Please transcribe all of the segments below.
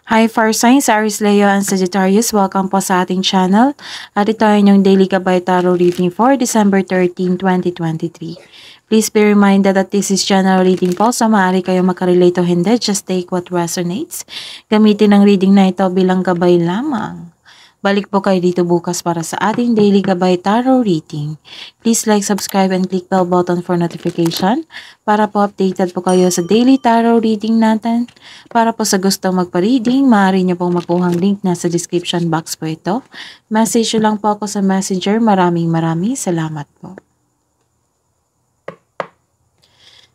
Hi Fire Signs, Aries, Leo, and Sagittarius. Welcome po sa ating channel. At ito ay inyong Daily Gabay Tarot Reading for December 13, 2023. Please be reminded that this is general reading po, so maaari kayo makarelate o hindi. Just take what resonates. Gamitin ang reading na ito bilang gabay lamang. Balik po kayo dito bukas para sa ating Daily Gabay Tarot Reading. Please like, subscribe, and click bell button for notification para po updated po kayo sa Daily Tarot Reading natin. Para po sa gustong magpa-reading, maaari nyo pong makuhang link na sa description box po ito. Message nyo lang po ako sa Messenger. Maraming salamat po.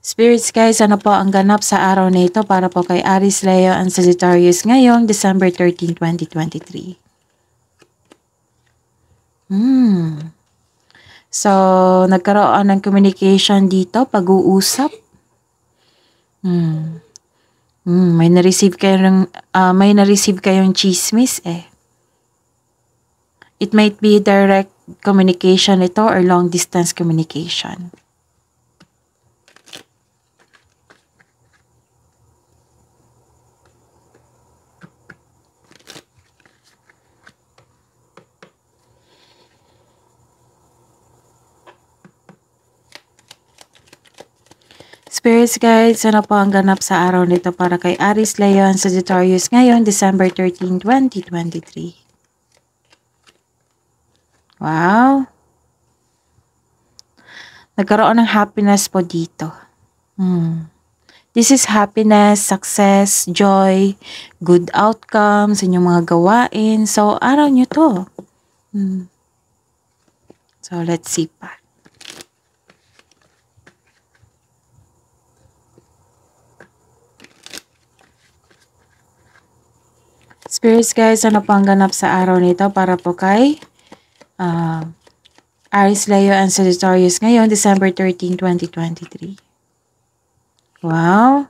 Spirits guys, ano po ang ganap sa araw na ito para po kay Aries, Leo, and Sagittarius ngayong December 13, 2023? So, nagkaroon ng communication dito, pag-uusap. May na-receive kayong chismis eh. It might be direct communication ito or long distance communication. Spirits guides, ano po ang ganap sa araw nito para kay Aries, Leo, and Sagittarius ngayon, December 13, 2023? Wow! Nagkaroon ng happiness po dito. This is happiness, success, joy, good outcome sa inyong mga gawain. So, araw nyo to. So, let's see pa. Spirits guys, ano po ang ganap sa araw nito para po kay Aries, Leo, and Sagittarius ngayon, December 13, 2023. Wow!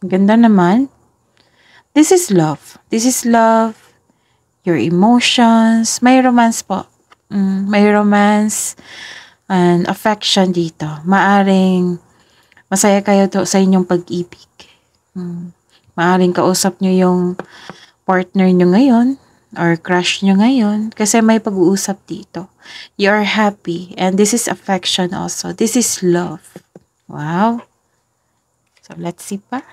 Ganda naman. This is love. This is love. Your emotions. May romance po. May romance and affection dito. Maaring masaya kayo to sa inyong pag-ibig. Maaring kausap nyo yung partner nyo ngayon or crush nyo ngayon kasi may pag-uusap dito. You're happy and this is affection also. This is love. Wow. So, let's see pa.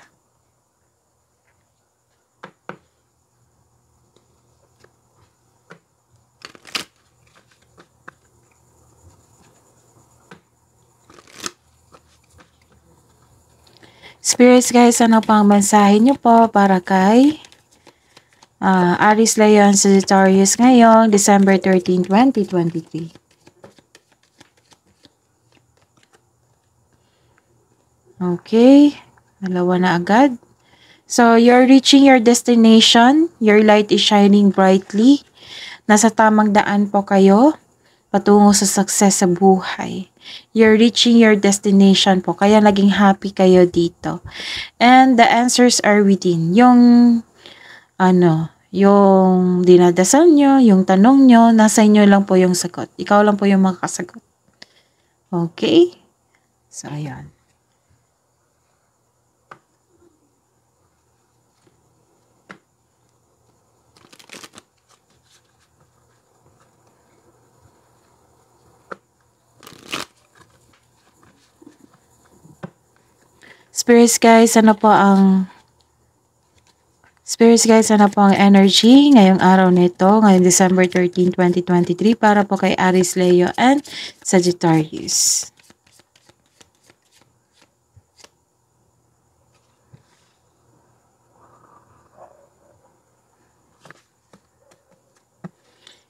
Spirits guys, ano pang mensahe nyo po para kay Aries, Leo, and Sagittarius ngayong December 13, 2023? Okay, dalawa na agad. So, you're reaching your destination. Your light is shining brightly. Nasa tamang daan po kayo patungo sa success sa buhay. You're reaching your destination po. Kaya naging happy kayo dito. And the answers are within. Yung dinadasal nyo, yung tanong nyo, nasa inyo lang po yung sagot. Ikaw lang po yung makakasagot. Okay? So, ayan. Spirits guys, ano po ang energy ngayong araw nito, ngayong December 13, 2023 para po kay Aries, Leo, and Sagittarius?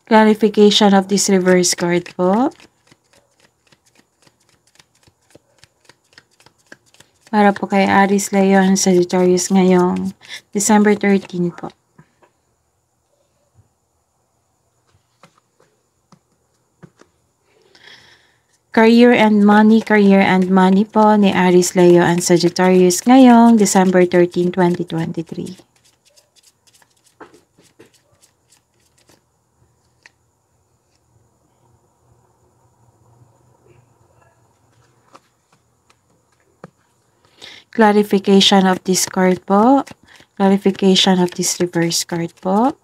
Clarification of this reverse card po. Para po kay Aries, Leo, and Sagittarius ngayong December 13 po. Career and money po ni Aries, Leo, and Sagittarius ngayong December 13, 2023. Clarification of this card po. Clarification of this reverse card po.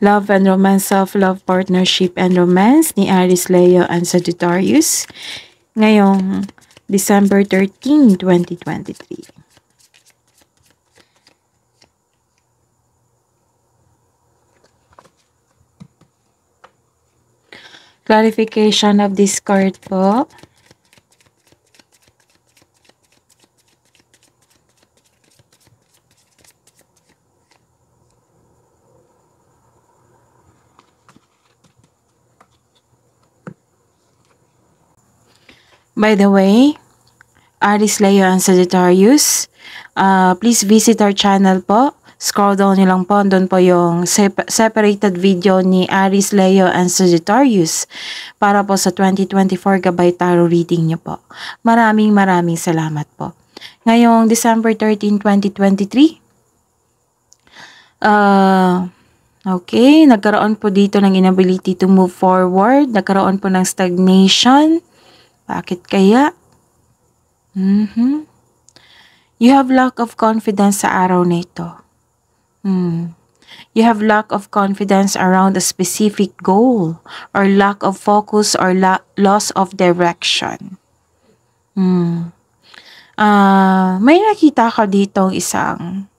Love and romance, self-love, partnership and romance ni Aries, Leo and Sagittarius ngayong December 13, 2023. Clarification of this card po. By the way, Aries, Leo, and Sagittarius, please visit our channel po. Scroll down nyo lang po. Doon po yung separated video ni Aries, Leo, and Sagittarius para po sa 2024 Gabay Tarot reading nyo po. Maraming salamat po. Ngayong December 13, 2023, okay, nagkaroon po dito ng inability to move forward. Nagkaroon po ng stagnation. Bakit kaya? You have lack of confidence sa araw na ito. You have lack of confidence around a specific goal or lack of focus or loss of direction. May nakita ka ditong isang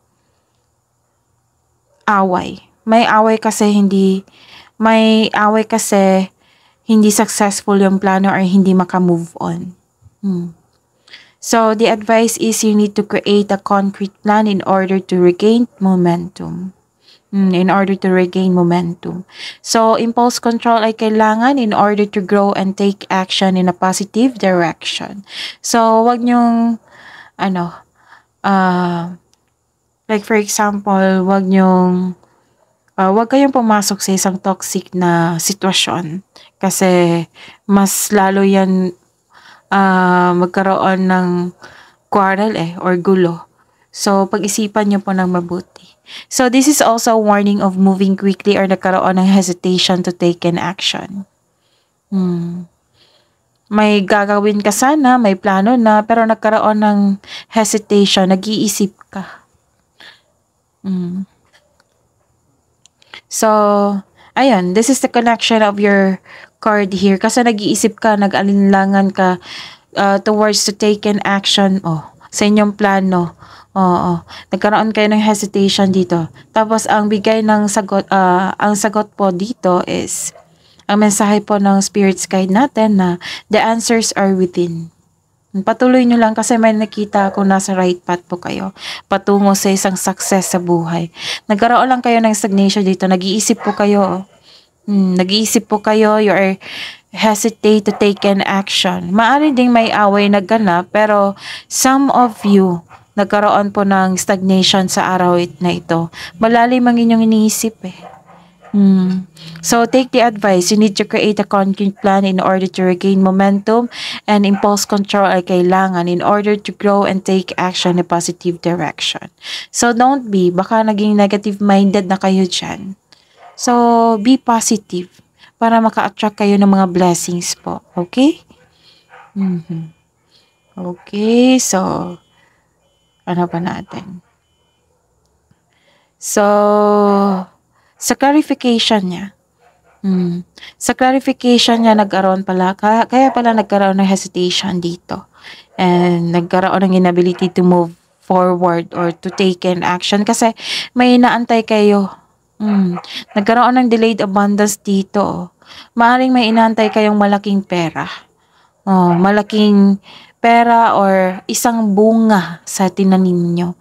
away. May away kasi hindi successful yung plano or hindi maka-move on. So, the advice is you need to create a concrete plan in order to regain momentum. So, impulse control ay kailangan in order to grow and take action in a positive direction. So, wag nyong, like for example, wag kayong pumasok sa isang toxic na sitwasyon kasi mas lalo yan magkaroon ng quarrel or gulo. So, pag-isipan nyo po ng mabuti. So, this is also a warning of moving quickly or nagkaroon ng hesitation to take an action. May gagawin ka sana, may plano na, pero nagkaroon ng hesitation, nag-iisip ka. So, ayun, this is the connection of your card here. Kasi nag-iisip ka, nag-alinlangan ka towards to take an action sa inyong plano. Nagkaroon kayo ng hesitation dito. Tapos, ang bigay ng sagot, ang sagot po dito is, ang mensahe po ng Spirit's Guide natin na the answers are within. Patuloy nyo lang kasi may nakita kung nasa right path po kayo. Patungo sa isang success sa buhay. Nagkaroon lang kayo ng stagnation dito. Nag-iisip po kayo. You are hesitate to take an action. Maaari ding may away na ganap, pero some of you, nagkaroon po ng stagnation sa araw na ito. Malalim ang inyong iniisip So, take the advice. You need to create a concrete plan in order to regain momentum, and impulse control ay kailangan in order to grow and take action in a positive direction. So, don't be. Baka naging negative-minded na kayo dyan. So, be positive para maka-attract kayo ng mga blessings po. Okay? Okay, so, ano pa natin? So, sa clarification niya, nagkaroon pala, kaya pala nagkaroon ng hesitation dito. And nagkaroon ng inability to move forward or to take an action kasi may inaantay kayo. Nagkaroon ng delayed abundance dito. Maaaring may inaantay kayong malaking pera. Malaking pera or isang bunga sa tinanim nyo.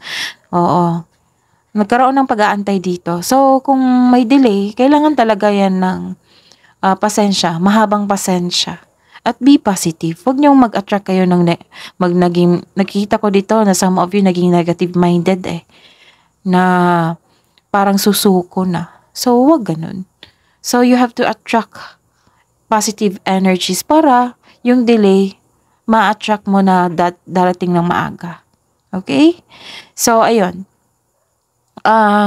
Nagkaroon ng pag-aantay dito. So, kung may delay, kailangan talaga yan ng pasensya, mahabang pasensya. At be positive. Huwag niyong mag-attract kayo ng nakikita ko dito na some of you naging negative-minded na parang susuko na. So, huwag ganun. So, you have to attract positive energies para yung delay, ma-attract mo na darating ng maaga. Okay? So, ayun.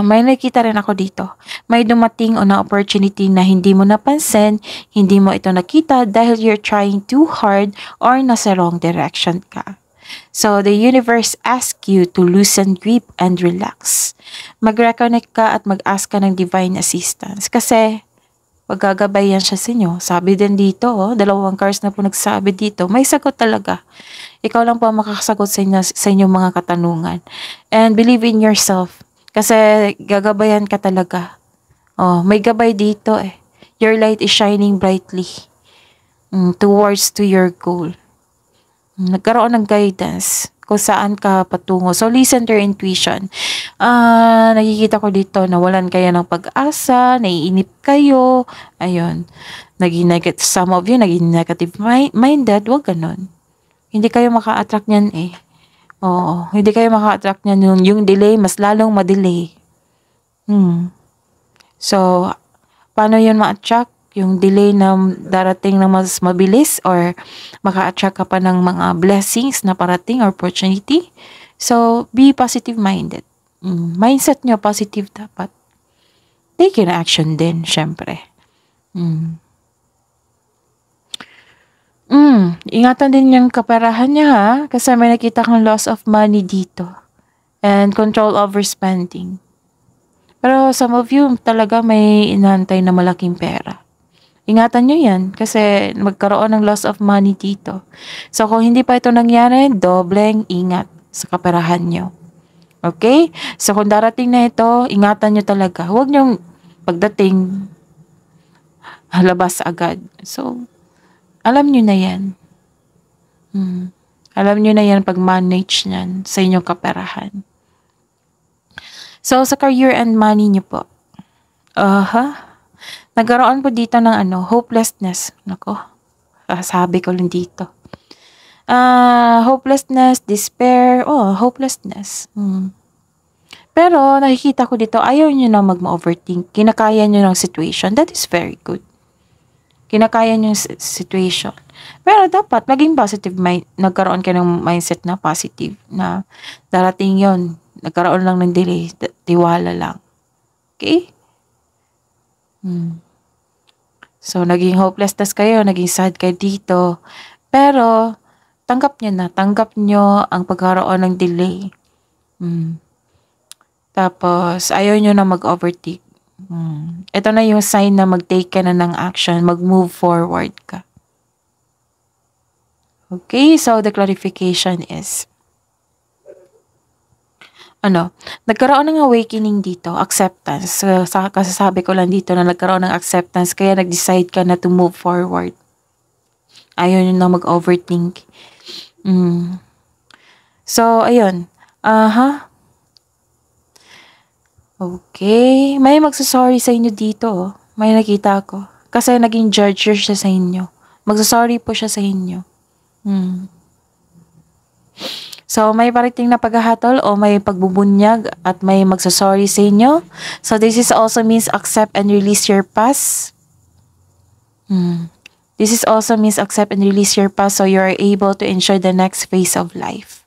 may nakita rin ako dito. May dumating o na opportunity na hindi mo napansin, hindi mo ito nakita dahil you're trying too hard or nasa wrong direction ka. So, the universe asks you to loosen grip and relax. Mag-reconnect ka at mag-ask ka ng divine assistance kasi magagabayan siya sa inyo. Sabi din dito, dalawang cards na po nagsabi dito, may sagot talaga. Ikaw lang po ang makakasagot sa inyong mga katanungan. And believe in yourself. Kasi gagabayan ka talaga. May gabay dito eh. Your light is shining brightly towards to your goal. Nagkaroon ng guidance kung saan ka patungo. So, listen to your intuition. Nakikita ko dito, nawalan kayo ng pag-asa, naiinip kayo, ayun. Some of you, naging negative minded, wag ganun. Hindi kayo maka-attract niyan eh. Oo, hindi kayo maka-attract niyan yung delay, mas lalong ma-delay. So, paano yun ma-attract? Yung delay na darating na mas mabilis or maka-attract ka pa ng mga blessings na parating or opportunity. So, be positive-minded. Mindset nyo, positive dapat. Take an action din, syempre. Ingatan din yung kaperahan niya ha, kasi may nakita kang loss of money dito. And control over spending. Pero some of you talaga may inantay na malaking pera. Ingatan nyo yan kasi magkaroon ng loss of money dito. So, kung hindi pa ito nangyari, dobleng ingat sa kaperahan nyo. Okay? So, kung darating na ito, ingatan nyo talaga. Huwag nyong pagdating, halabas agad. So, alam nyo na yan. Alam nyo na yan pag-manage nyan sa inyong kaperahan. So, sa career and money nyo po. Nagkaroon po dito ng hopelessness. Nako, sabi ko lang dito. Hopelessness, despair, hopelessness. Pero nakikita ko dito, ayaw nyo na mag-overthink. Kinakaya nyo ng situation. That is very good. Kinakaya nyo yung situation. Pero dapat maging positive mind. Nagkaroon ka ng mindset na positive. Na darating yon, nagkaroon lang ng delay. Tiwala lang. Okay? So, naging hopelessness kayo, naging sad kayo dito. Pero, tanggap nyo na. Tanggap nyo ang pagkaroon ng delay. Tapos, ayaw nyo na mag-overtake. Ito na yung sign na mag-take ka na ng action, mag-move forward ka. Okay, so the clarification is, nagkaroon ng awakening dito, acceptance. So, kasasabi ko lang dito na nagkaroon ng acceptance, kaya nag-decide ka na to move forward. Ayaw nyo na mag-overthink. So, ayun. Okay. May magsasorry sa inyo dito. May nakita ko. Kasi naging judge siya sa inyo. Magsasorry po siya sa inyo. So, may parating na paghahatol o may pagbubunyag at may magsasorry sa inyo. So, this is also means accept and release your past. This is also means accept and release your past so you are able to enjoy the next phase of life.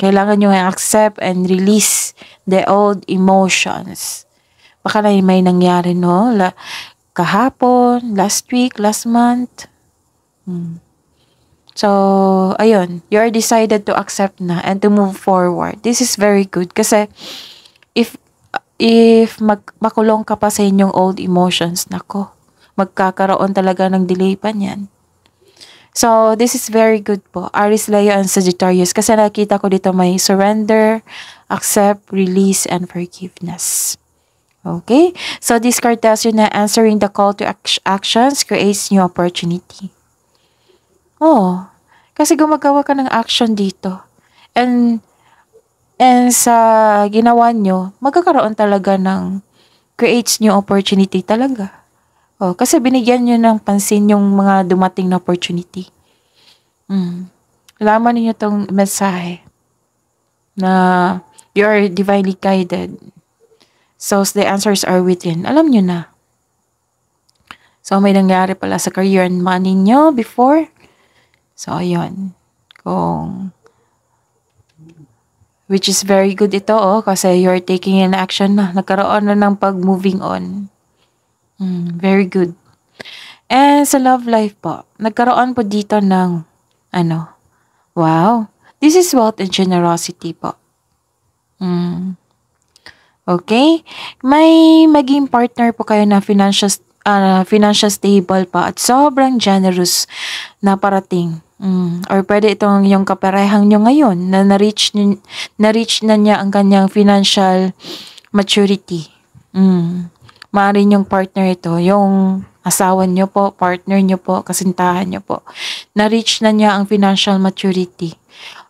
Kailangan nyo accept and release the old emotions. Baka na may nangyari, no? Kahapon, last week, last month. So, ayun, you're decided to accept na and to move forward. This is very good kasi if makulong ka pa sa inyong old emotions, nako, magkakaroon talaga ng delay pa niyan. So, this is very good po. Aries, Leo, and Sagittarius. Kasi nakita ko dito may surrender, accept, release, and forgiveness. Okay? So, this card tells you na answering the call to actions creates new opportunity. Kasi gumagawa ka ng action dito. And sa ginawa nyo, magkakaroon talaga ng creates new opportunity talaga. Kasi binigyan nyo ng pansin yung mga dumating na opportunity. Alaman niyo tong mensahe na you are divinely guided. So, the answers are within. Alam nyo na. So, may nangyari pala sa career and money nyo before. So, ayun. Kung Which is very good ito, kasi you're taking an action na. Nagkaroon na ng pag-moving on. Very good. And sa love life po, nagkaroon po dito ng, ano, wow, this is wealth and generosity po. Okay? May maging partner po kayo na financial stable pa at sobrang generous na parating. Or pwede itong yung kaparehang nyo ngayon na na-reach na niya ang kanyang financial maturity. Maaaring yung partner ito, yung asawa nyo po, partner nyo po, kasintahan nyo po. Na-reach na niya ang financial maturity.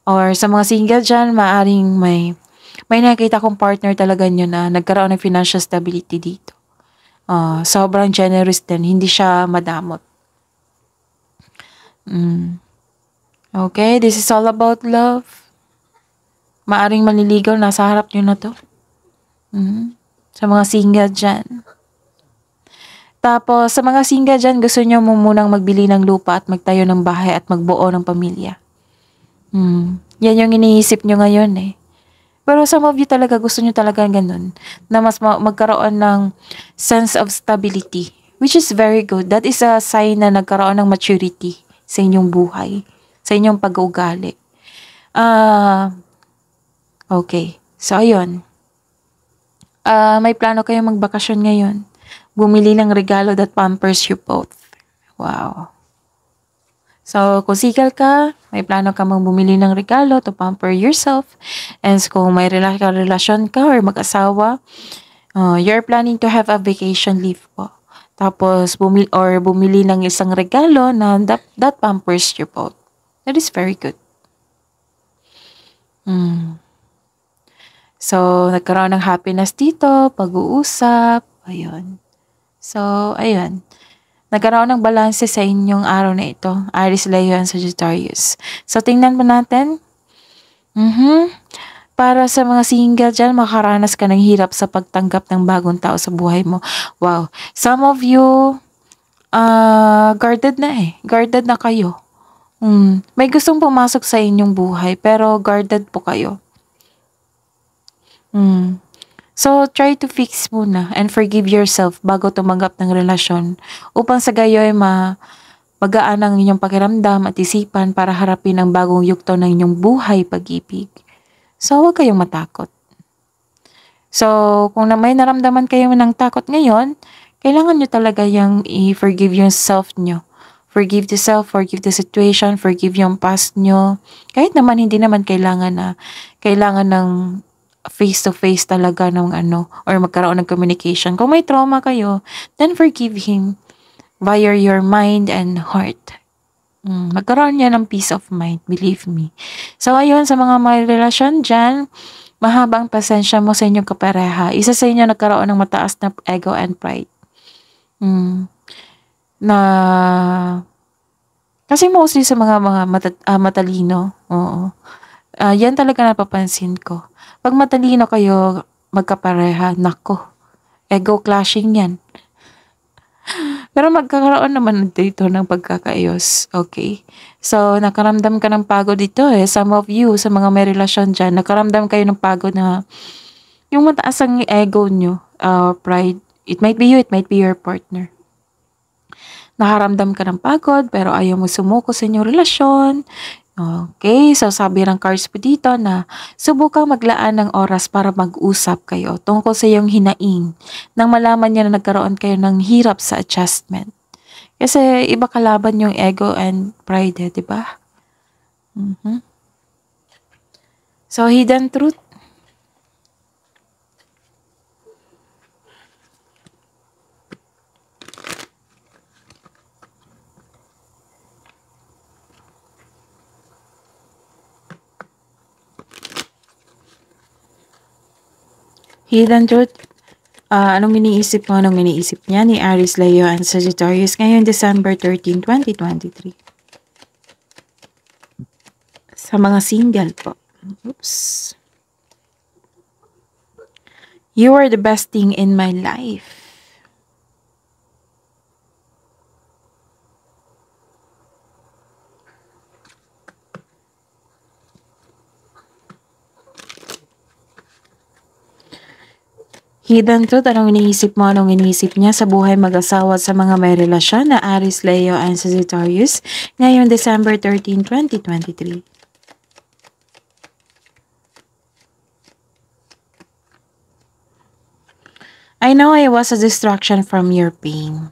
Or sa mga single dyan, maaaring may nakita kong partner talaga nyo na nagkaroon ng financial stability dito. Sobrang generous din, hindi siya madamot. Okay, this is all about love. Maaring maliligaw, nasa harap nyo na to. Sa mga single dyan. Tapos, sa mga single dyan, gusto nyo mo munang magbili ng lupa at magtayo ng bahay at magbuo ng pamilya. Yan yung iniisip nyo ngayon eh. Pero some of you talaga, gusto nyo talaga ganun. Na mas magkaroon ng sense of stability. Which is very good. That is a sign na nagkaroon ng maturity sa inyong buhay. Sa inyong pag-uugali. Okay. So, ayun. May plano kayo magbakasyon ngayon. Bumili ng regalo that pampers you both. Wow. So, kung single ka, may plano ka bumili ng regalo to pamper yourself. And kung may relasyon ka or mag-asawa, you're planning to have a vacation leave po. Tapos, bumili ng isang regalo na that pampers you both. That is very good. So, nagkaroon ng happiness dito, pag-uusap, ayun. So, ayun. Nagkaroon ng balanse sa inyong araw na ito, Aries, Leo, and Sagittarius. So, tingnan mo natin. Para sa mga single dyan, makaranas ka ng hirap sa pagtanggap ng bagong tao sa buhay mo. Wow. Some of you, guarded na eh. Guarded na kayo. May gustong pumasok sa inyong buhay, pero guarded po kayo. So, try to fix muna and forgive yourself bago tumanggap ng relasyon upang sa gayoy magaan ang inyong pakiramdam at isipan para harapin ang bagong yugto ng inyong buhay pag-ibig. So, huwag kayong matakot. So, kung may naramdaman kayo ng takot ngayon, kailangan nyo talaga yung i-forgive yung self nyo. Forgive the self, forgive the situation, forgive yung past nyo. Kahit naman hindi naman kailangan ng face-to-face talaga ng or magkaroon ng communication. Kung may trauma kayo, then forgive him via your mind and heart. Magkaroon niya ng peace of mind, believe me. So, ayun, sa mga may relasyon dyan, mahabang pasensya mo sa inyong kapareha. Isa sa inyo nagkaroon ng mataas na ego and pride. Kasi mostly sa mga matalino, oo. Yan talaga napapansin ko. Pag matalino kayo magkapareha, nako, ego clashing yan. Pero magkakaroon naman dito ng pagkakaayos, okay? So, nakaramdam ka ng pagod dito eh. Some of you, sa mga may relasyon dyan, nakaramdam kayo ng pagod na yung mataas ang ego nyo, pride. It might be you, it might be your partner. Nakaramdam ka ng pagod, pero ayaw mo sumuko sa inyong relasyon. Okay, so sabi ng cards po dito na subukang maglaan ng oras para mag-usap kayo tungkol sa iyong hinaing nang malaman niya na nagkaroon kayo ng hirap sa adjustment. Kasi iba kalaban yung ego and pride, di ba? So, hidden truth. Hidden truth. Anong iniisip mo? Anong iniisip niya ni Aries, Leo, and Sagittarius ngayon December 13, 2023? Sa mga single po. Oops. You are the best thing in my life. Hidden truth, anong iniisip mo, anong iniisip niya sa buhay mag-asawa at sa mga may relasyon na Aries, Leo, and Sagittarius ngayong December 13, 2023. I know I was a distraction from your pain.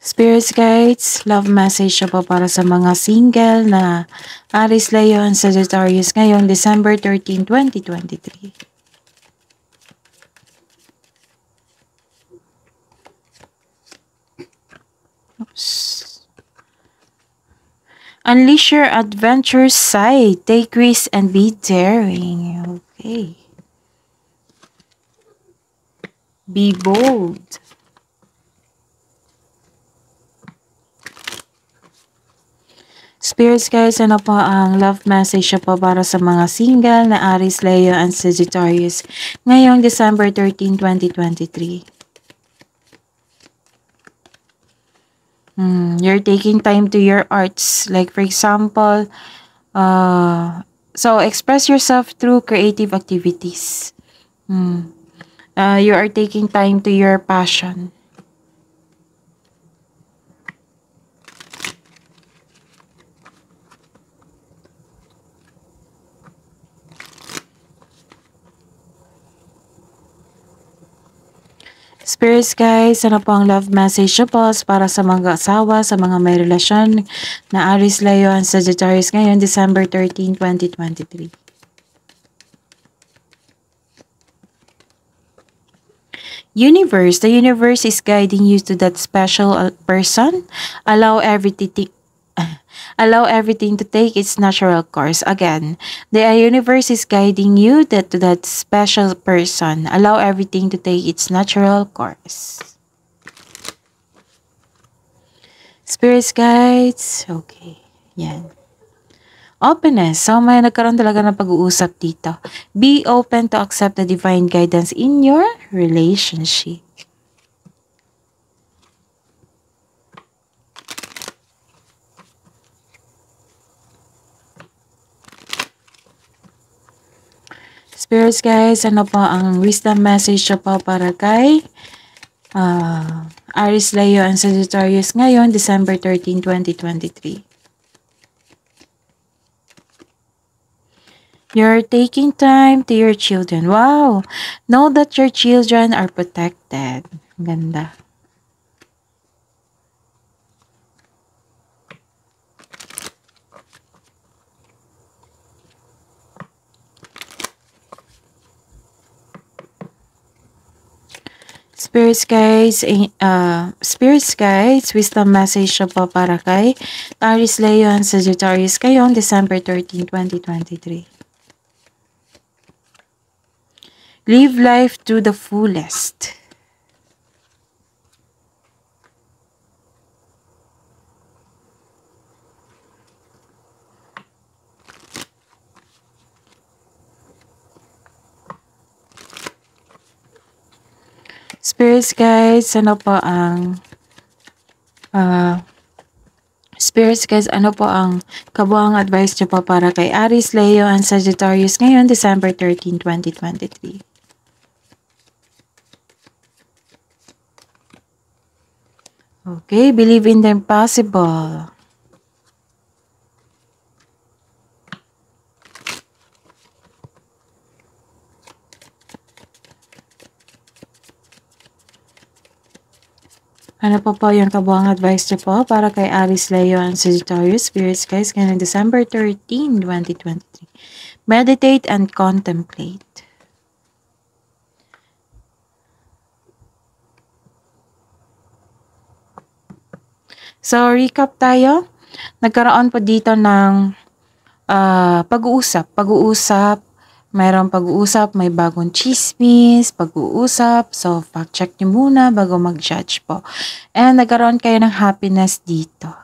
Spirits guides, love message siya po para sa mga single na Aries, Leo, and Sagittarius ngayong December 13, 2023. Oops. Unleash your adventurous side. Take risks and be daring. Okay. Be bold. Spirits guys, ano po ang love message po para sa mga single na Aries, Leo, and Sagittarius ngayong December 13, 2023? You're taking time to your arts. Like for example, so express yourself through creative activities. You are taking time to your passion. Spirits guys, ano po ang love message po para sa mga asawa, sa mga may relasyon na Aries, Leo, and Sagittarius ngayon December 13, 2023? Universe, the universe is guiding you to that special person. Allow everything to take its natural course. Again, the universe is guiding you to that special person. Allow everything to take its natural course. Spirits guides. Okay. Yan. Openness. So, may nagkaroon talaga ng pag-uusap dito. Be open to accept the divine guidance in your relationship. Spirits guys, ano po ang wisdom message po para kay Aries, Leo, and Sagittarius ngayon, December 13, 2023? You're taking time to your children. Wow! Know that your children are protected. Ganda. Spirits guys, wisdom message po para kay Aries, Leo, and Sagittarius ngayong December 13, 2023. Live life to the fullest. Spirits guys, ano po ang kabuang advice niyo po para kay Aries, Leo, and Sagittarius ngayon December 13, 2023? Okay, believe in the impossible. Ano po yung kabuang advice niyo po para kay Aries, Leo, and Sagittarius? Spirits guys, ngayong December 13, 2023. Meditate and contemplate. So, recap tayo. Nagkaroon po dito ng pag-uusap. Mayroong pag-uusap, may bagong chismis, pag-uusap. So, fact-check nyo muna bago mag-judge po. And nagkaroon kayo ng happiness dito.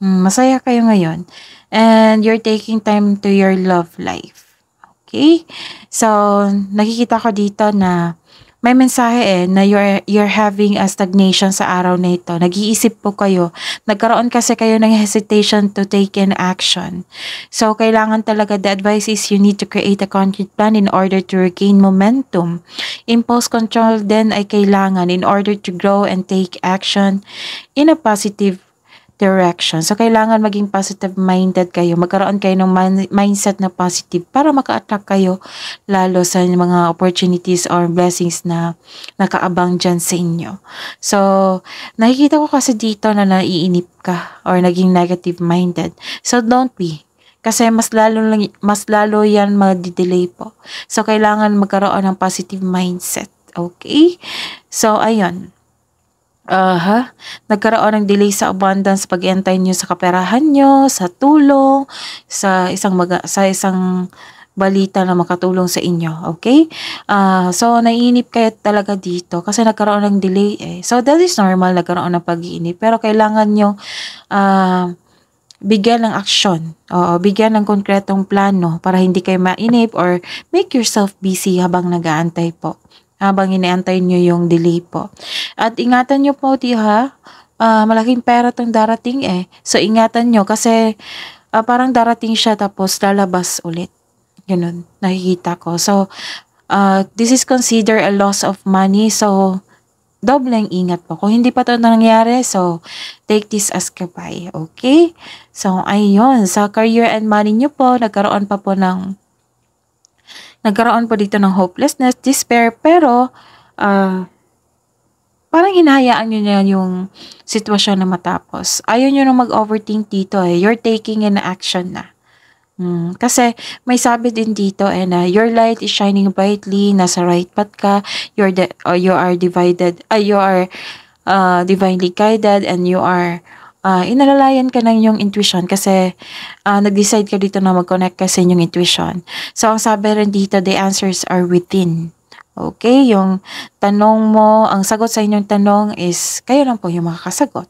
Masaya kayo ngayon. And you're taking time to your love life. Okay? So, nakikita ko dito na may mensahe na you're having a stagnation sa araw na ito. Nag-iisip po kayo. Nagkaroon kasi kayo ng hesitation to take an action. So, kailangan talaga, the advice is you need to create a concrete plan in order to regain momentum. Impulse control din ay kailangan in order to grow and take action in a positive direction. So, kailangan maging positive-minded kayo. Magkaroon kayo ng mindset na positive para maka-attract kayo lalo sa mga opportunities or blessings na nakaabang dyan sa inyo. So, nakikita ko kasi dito na naiinip ka or naging negative-minded. So, don't be. Kasi mas lalo yan mag-delay po. So, kailangan magkaroon ng positive mindset. Okay? So, ayun. Nagkaroon ng delay sa abundance pag-iantay nyo sa kaperahan nyo, sa tulong, sa isang balita na makatulong sa inyo, okay? So, naiinip kayo talaga dito kasi nagkaroon ng delay So, that is normal, nagkaroon ng pag-iinip. Pero kailangan nyo bigyan ng aksyon. Bigyan ng konkretong plano para hindi kayo mainip or make yourself busy habang nag-aantay po. Habang iniantay nyo yung delay po. At ingatan nyo po, malaking pera tong darating So, ingatan nyo kasi parang darating siya tapos lalabas ulit. Ganun, nakikita ko. So, this is considered a loss of money. So, dobleng ingat po. Kung hindi pa ito nangyari, so, take this as kabay. Okay? So, ayun. Sa career and money nyo po, nagkaroon po dito ng hopelessness, despair, pero parang hinahayaan nyo na yung sitwasyon na matapos. Ayaw nyo na mag-overthink dito You're taking an action na. Kasi may sabi din dito na your light is shining brightly, nasa right path ka, you are divinely guided and you are inalalayan ka ng iyong intuition kasi nag-decide ka dito na mag-connect ka sa inyong intuition. So, ang sabi rin dito, the answers are within. Okay? Yung tanong mo, ang sagot sa inyong tanong is, kayo lang po yung makakasagot.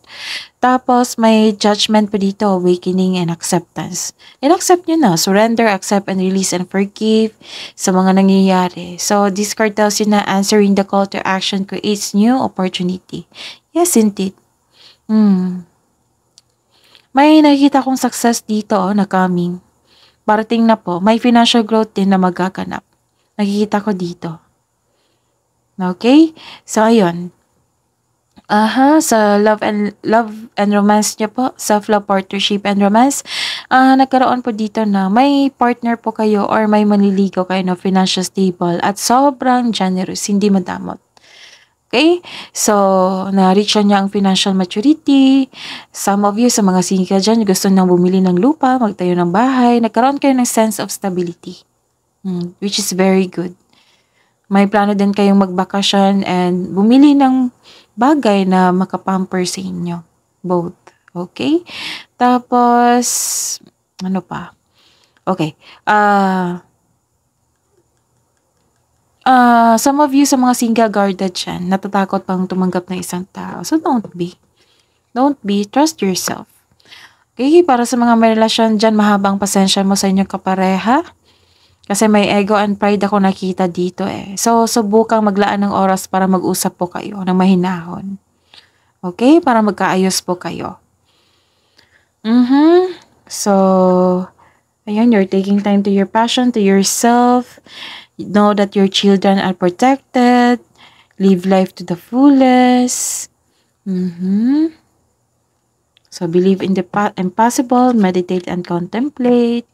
Tapos, may judgment po dito, awakening and acceptance. And-accept nyo na. Surrender, accept, and release, and forgive sa mga nangyayari. So, this card tells you na answering the call to action creates new opportunity. Yes, indeed. May nakikita kong success dito na coming. Parating na po. May financial growth din na magaganap. Nakikita ko dito. Okay? So, ayun. Sa love and romance niya po, self-love, partnership, and romance, nagkaroon po dito na may partner po kayo or may manliligaw kayo na financial stable at sobrang generous, hindi madamot. Okay? So, na-reach niya ang financial maturity. Some of you, sa mga single dyan, gusto nang bumili ng lupa, magtayo ng bahay, nagkaroon kayo ng sense of stability. Which is very good. May plano din kayong magbakasyon and bumili ng bagay na makapamper sa inyo. Both. Okay? Tapos, ano pa? Okay. Some of you sa mga single guarded dyan, natatakot pang tumanggap ng isang tao. So, don't be. Don't be. Trust yourself. Okay? Para sa mga may relasyon dyan, mahabang pasensya mo sa inyong kapareha. Kasi may ego and pride ako nakita dito So, subukang maglaan ng oras para mag-usap po kayo ng mahinahon. Okay? Para magkaayos po kayo. So, ayun, you're taking time to your passion, to yourself. Know that your children are protected. Live life to the fullest. So, believe in the impossible. Meditate and contemplate.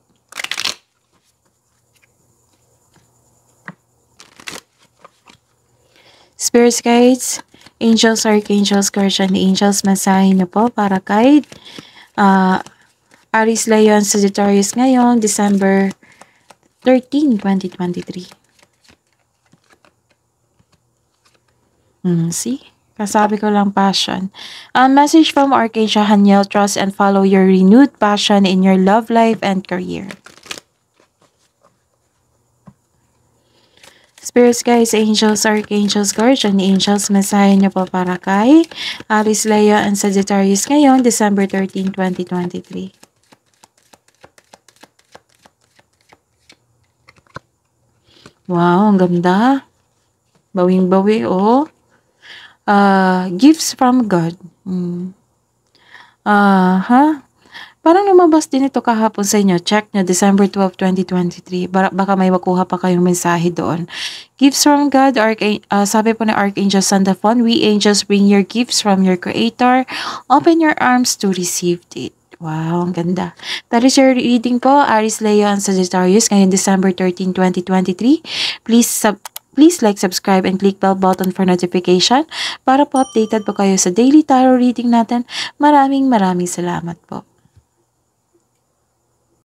Spirits, guides, angels, archangels, guardian angels, mensahe niyo po para guide Aries, Leo, and Sagittarius ngayon, December 13, 2023. See? Kasabi ko lang passion. Message from Archangel Haniel, trust and follow your renewed passion in your love life and career. Spirits guys, angels, archangels, guardian angels, mensahe niyo po para kay Aries, Leo, and Sagittarius ngayon, December 13, 2023. Wow, ang ganda. Bawing-bawi, oh. Gifts from God. Parang lumabas din ito kahapon sa inyo. Check nyo, December 12, 2023. Baka may makuha pa kayong mensahe doon. Gifts from God, sabi po ni Archangel Sandalphon, we angels bring your gifts from your Creator. Open your arms to receive it. Wow, ang ganda. That is your reading po, Aries, Leo, and Sagittarius, ngayon December 13, 2023. Please like, subscribe, and click bell button for notification para po updated po kayo sa daily tarot reading natin. Maraming salamat po.